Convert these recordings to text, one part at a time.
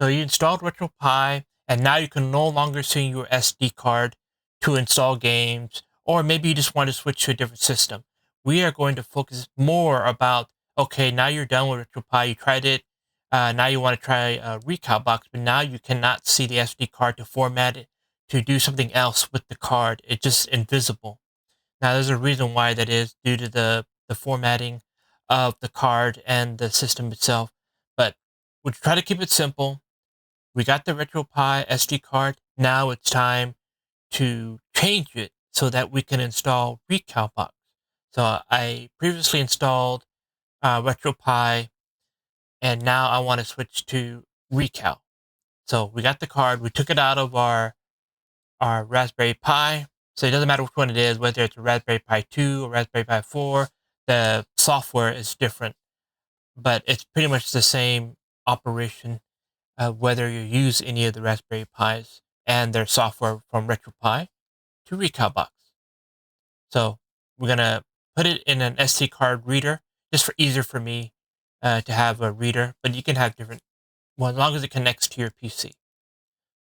So you installed RetroPie, and now you can no longer send your SD card to install games, or maybe you just want to switch to a different system. We are going to focus more about, okay, now you're done with RetroPie, you tried it, now you want to try RecalBox, but now you cannot see the SD card to format it, to do something else with the card. It's just invisible. Now, there's a reason why that is due to the formatting of the card and the system itself. But we try to keep it simple. We got the RetroPie SD card. Now it's time to change it so that we can install RecalBox. So I previously installed RetroPie, and now I want to switch to Recal. So we got the card. We took it out of our Raspberry Pi. So it doesn't matter which one it is, whether it's a Raspberry Pi 2 or Raspberry Pi 4, the software is different, but it's pretty much the same operation, whether you use any of the Raspberry Pis and their software from RetroPie to RecalBox. So we're going to put it in an SD card reader, just for easier for me to have a reader, but you can have different, well, as long as it connects to your PC.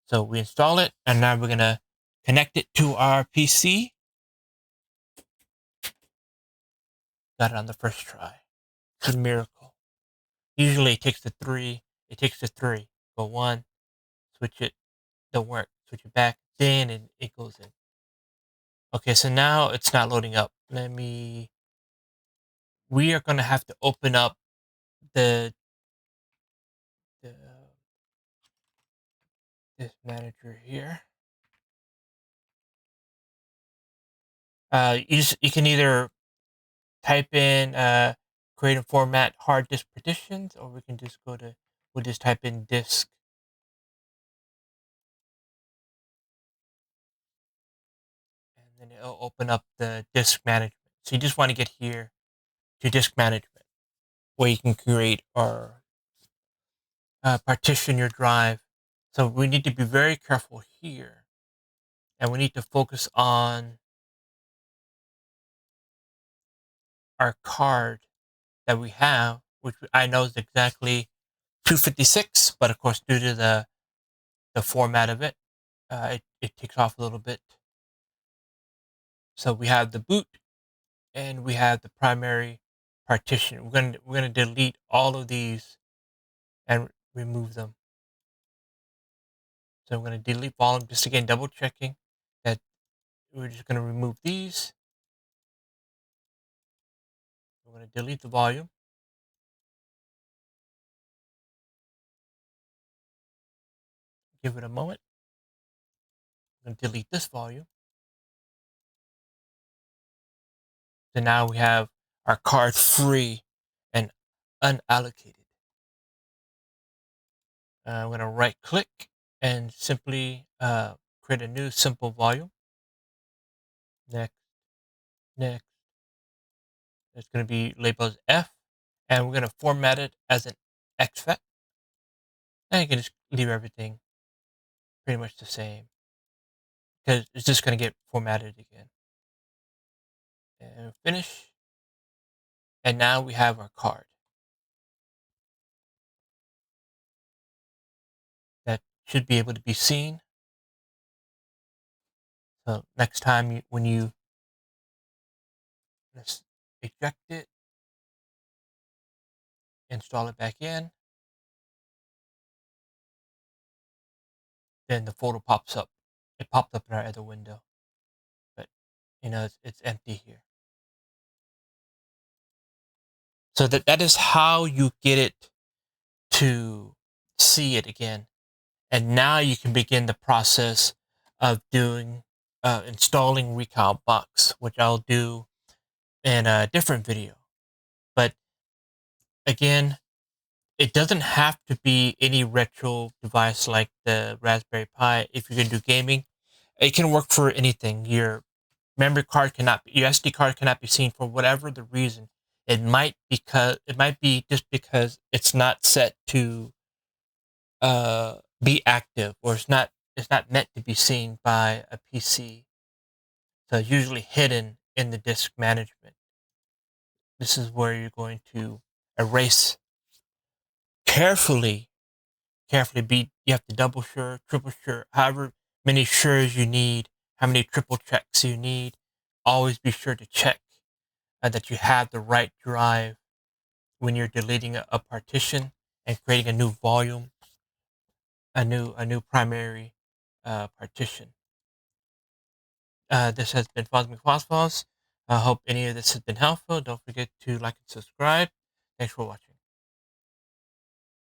So we install it, and now we're going to connect it to our PC. Got it on the first try. It's a miracle. Usually it takes the three. It takes the three. Go one, switch it, don't work. Switch it back, then and it goes in. Okay, so now it's not loading up. We are going to have to open up the this manager here. You can either type in create and format hard disk partitions, or we can just we'll just type in disk. And then it'll open up the disk management. So you just want to get here to disk management, where you can create or partition your drive. So we need to be very careful here, and we need to focus on our card that we have, which I know is exactly 256, but of course, due to the format of it, it takes off a little bit. So we have the boot, and we have the primary partition. We're gonna delete all of these and remove them. So I'm gonna delete volume, just again double checking that we're just gonna remove these. We're gonna delete the volume. Give it a moment. I'm gonna delete this volume. So now we have our card free and unallocated. I'm going to right click and simply create a new simple volume. Next, next. It's going to be labeled as F, and we're going to format it as an exFAT. And you can just leave everything pretty much the same, because it's just going to get formatted again. And finish. And now we have our card. That should be able to be seen. So next time when you let's eject it, install it back in, then the photo pops up. It popped up in our other window, but it's empty here. So that is how you get it to see it again. And now you can begin the process of doing installing RecalBox, which I'll do in a different video. But again, it doesn't have to be any retro device like the Raspberry Pi. If you're going to do gaming, it can work for anything. Your memory card your SD card cannot be seen for whatever the reason. It might be just because it's not set to be active, or it's not meant to be seen by a PC. So it's usually hidden in the disk management. This is where you're going to erase carefully carefully you have to double sure, triple sure, however many sures you need, how many triple checks you need. Always be sure to check that you have the right drive when you're deleting a partition and creating a new volume, a new primary partition. This has been Phosmic Phosphos. I hope any of this has been helpful. Don't forget to like and subscribe. Thanks for watching.